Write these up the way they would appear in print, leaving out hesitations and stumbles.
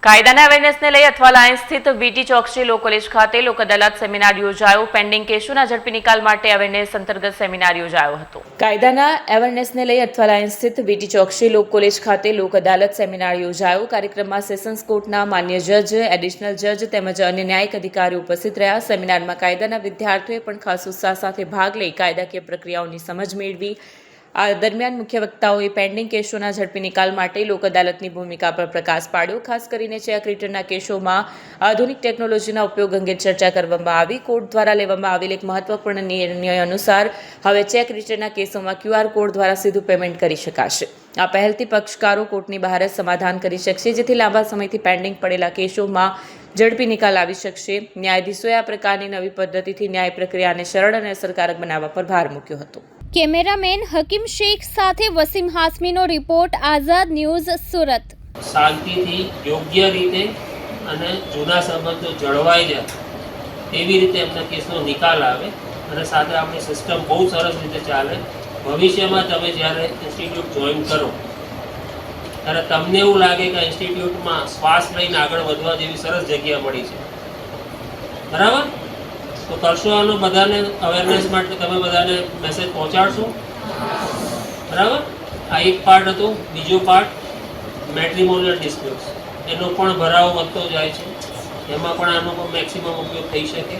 કાયદાના અવેરનેસને લઈ અથવા લાઇન સ્થિત વીટી ચોકસી લો કોલેજ ખાતે લોક અદાલત સેમિનાર યોજાયો. પેન્ડિંગ કેસોના ઝડપી નિકાલ માટે અવેરનેસ અંતર્ગત સેમિનાર યોજાયો હતો. કાયદાના અવેરનેસને લઈ અથવા લાઇન સ્થિત વીટી ચોકસી લો કોલેજ ખાતે લોક અદાલત સેમિનાર યોજાયો. કાર્યક્રમમાં સેશન્સ કોર્ટના માન્ય જજ, એડિશનલ જજ તેમજ અન્ય ન્યાયિક અધિકારીઓ ઉપસ્થિત રહ્યા. સેમિનારમાં કાયદાના વિદ્યાર્થીઓએ પણ ખાસ ઉત્સાહ સાથે ભાગ લઈ કાયદાકીય પ્રક્રિયાઓની સમજ મેળવી. આ દરમિયાન મુખ્ય વક્તાઓએ પેન્ડિંગ કેસોના ઝડપી નિકાલ માટે લોક અદાલતની ભૂમિકા પર પ્રકાશ પાડ્યો. ખાસ કરીને ચેક રિટર્નના કેસોમાં આધુનિક ટેકનોલોજીના ઉપયોગ અંગે ચર્ચા કરવામાં આવી. કોર્ટ દ્વારા લેવામાં આવેલ એક મહત્વપૂર્ણ નિર્ણય અનુસાર હવે ચેક રિટર્નના કેસોમાં QR કોડ દ્વારા સીધું પેમેન્ટ કરી શકાશે. આ પહેલથી પક્ષકારો કોર્ટની બહાર જ સમાધાન કરી શકશે, જેથી લાંબા સમયથી પેન્ડિંગ પડેલા કેસોમાં ઝડપી નિકાલ આવી શકશે. ન્યાયાધીશોએ આ પ્રકારની નવી પદ્ધતિથી ન્યાય પ્રક્રિયાને સરળ અને અસરકારક બનાવવા પર ભાર મૂક્યો હતો. કેમેરામેન હકીમ શેખ સાથે વસીમ હાસમીનો રિપોર્ટ, આઝાદ ન્યૂઝ, સુરત. શાંતિથી યોગ્ય રીતે અને જૂના સંબંધો જળવાઈ જાય એવી રીતે એમના કેસનો નિકાલ આવે અને સાથે આપણી સિસ્ટમ બહુ સરસ રીતે ચાલે. ભવિષ્યમાં તમે જ્યારે ઇન્સ્ટિટ્યૂટ જોઈન કરો ત્યારે તમને એવું લાગે કે ઇન્સ્ટિટ્યૂટમાં શ્વાસ લઈને આગળ વધવા જેવી સરસ જગ્યા મળી છે. બરાબર? તો કરશો આનો બધાને અવેરનેસ માટે તમે બધાને મેસેજ પહોંચાડશો. બરાબર? આ એક પાર્ટ હતો. બીજો પાર્ટ મેટ્રિમોનિયલ ડિસ્પ્યુટ્સ, એનો પણ ભરાવો વધતો જાય છે. એમાં પણ આનો પણ મેક્સિમમ ઉપયોગ થઈ શકે.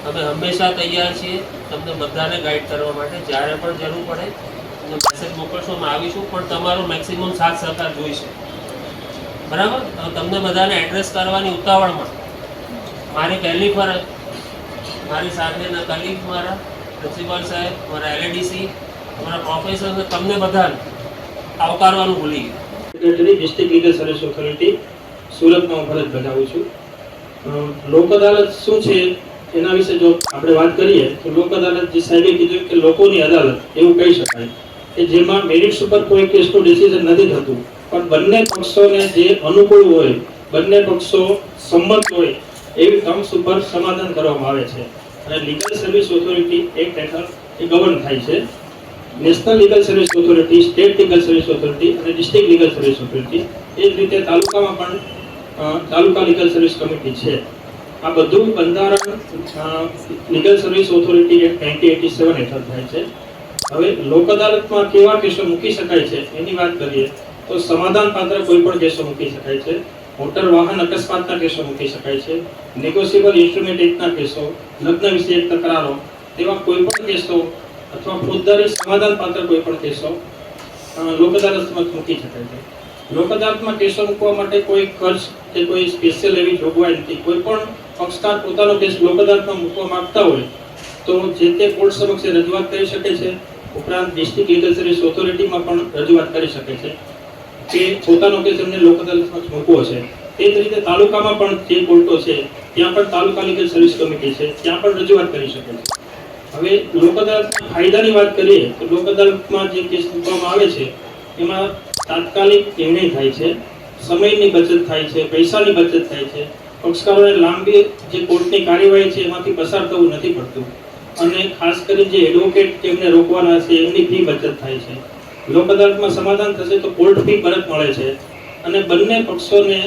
અમે હંમેશા તૈયાર છીએ તમને બધાને ગાઈડ કરવા માટે. જ્યારે પણ જરૂર પડે તમને મેસેજ મોકલશો, અમે આવીશું, પણ તમારો મેક્સિમમ સાથ સહકાર જોઈશે. બરાબર? તમને બધાને એડ્રેસ કરવાની ઉતાવળમાં મારી પહેલી ફરજ મારી સાથેના કલીગ, મારા પ્રિન્સિપાલ સાહેબ, મારા LADC, અમારા પ્રોફેસર, તમને બધાને આવકારવાનું ભૂલી ગયું. Secretary district legal service authority સુરતમાં હું ફરજ બજાવું છું. લોક અદાલત શું છે એના વિશે જો આપણે વાત કરીએ તો લોક અદાલત જે સાહેબે કીધું કે લોકોની અદાલત એવું કહી શકાય કે જેમાં મેરિટ્સ ઉપર કોઈ કેસનું ડિસિઝન નથી થતું, પણ બંને પક્ષોને જે અનુકૂળ હોય, બંને પક્ષો સંમત હોય એવી ટર્મ્સ ઉપર સમાધાન કરવામાં આવે છે. અને લીગલ સર્વિસ ઓથોરિટી એક્ટ હેઠળ એ ગવર્ન થાય છે. National legal service authority, state legal service authority અને ડિસ્ટ્રિક્ટ લીગલ સર્વિસ ઓથોરિટી, એ જ રીતે તાલુકામાં પણ તાલુકા લીગલ સર્વિસ કમિટી છે. આ બધું બંધારણ લીગલ સર્વિસ ઓથોરિટી એક્ટ 1987 હેઠળ થાય છે. હવે લોક અદાલતમાં કેવા કેસો મૂકી શકાય છે એની વાત કરીએ તો સમાધાન પાત્ર કોઈ પણ કેસો મૂકી શકાય છે. મોટર વાહન અકસ્માતના કેસો મૂકી શકાય છે. નેગોશિયેબલ ઇન્સ્ટ્રુમેન્ટ એક્ટના કેસો, લગ્ન વિષયક તકરારો, તેવા કોઈ પણ કેસો અથવા ફોજદારી સમાધાન પાત્ર કોઈ પણ કેસો લોક અદાલતમાં મૂકી શકાય છે. લોક અદાલતમાં કેસો મૂકવા માટે કોઈ ખર્ચ કે કોઈ સ્પેશિયલ એવી જોગવાઈ નથી. કોઈ પણ પક્ષકાર પોતાનો કેસ લોક અદાલતમાં મૂકવા માંગતા હોય તો જે તે કોર્ટ સમક્ષ રજૂઆત કરી શકે છે. ઉપરાંત ડિસ્ટ્રિક્ટ લીગલ સર્વિસ ઓથોરિટીમાં પણ રજૂઆત કરી શકે છે કે પોતાનો કેસ એમને લોક અદાલતમાં મૂકવો છે. તે જ રીતે તાલુકામાં પણ જે કોર્ટો છે ત્યાં પણ તાલુકા લીગલ સર્વિસ કમિટી છે, ત્યાં પણ રજૂઆત કરી શકે છે. હવે લોક અદાલતના ફાયદાની વાત કરીએ તો લોક અદાલતમાં જે કેસ મૂકવામાં આવે છે એમાં તાત્કાલિક નિર્ણય થાય છે, સમયની બચત થાય છે, પૈસાની બચત થાય છે. પક્ષકારોને લાંબી જે કોર્ટની કાર્યવાહી છે એમાંથી પસાર થવું નથી પડતું. અને ખાસ કરીને જે એડવોકેટ જેમને રોકવાના છે એમની ફી બચત થાય છે. લોક અદાલતમાં સમાધાન થશે તો કોર્ટ ફી પરત મળે છે અને બંને પક્ષોને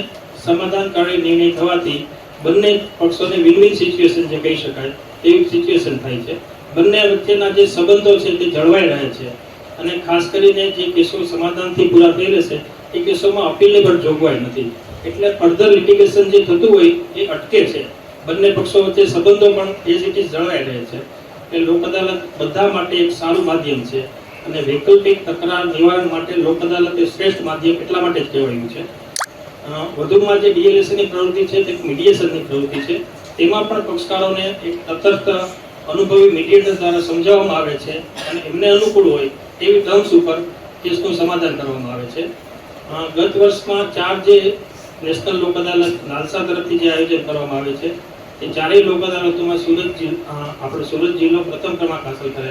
સમાધાનકારી નિર્ણય થવાથી બંને પક્ષોને વિન-વિન સિચ્યુએશન જે કહી શકાય એવી સિચ્યુએશન થાય છે. બંને વચ્ચેના જે સંબંધો છે તે જળવાઈ રહે છે. અને ખાસ કરીને જે કેસો સમાધાનથી પૂરા થઈ રહેશે એ કેસોમાં અપીલની પણ જોગવાઈ નથી, એટલે ફર્ધર લિટિગેશન જે થતું હોય એ અટકે છે. બંને પક્ષો વચ્ચે સંબંધો પણ એઝ ઇટ ઇઝ જળવાઈ રહે છે. એટલે લોક અદાલત બધા માટે એક સારું માધ્યમ છે અને વૈકલ્પિક તકરાર નિવારણ માટે લોક અદાલત એ શ્રેષ્ઠ માધ્યમ એટલા માટે જ કહેવાયું છે. વધુમાં જે ડીએલએસની પ્રવૃત્તિ છે તે મીડિયેશનની પ્રવૃત્તિ છે. તેમાં પણ પક્ષકારોને એક તટસ્થ અનુભવી મીડિયેટર દ્વારા સમજાવવામાં આવે છે અને એમને અનુકૂળ હોય તેવી ટર્મ્સ ઉપર કેસનું સમાધાન કરવામાં આવે છે. ગત વર્ષમાં 4 જે નેશનલ લોક અદાલત નાલસા તરફથી જે આયોજન કરવામાં આવે છે એ ચારેય લોક અદાલતોમાં સુરત જિલ્લો પ્રથમ ક્રમાંક હાંસલ કરે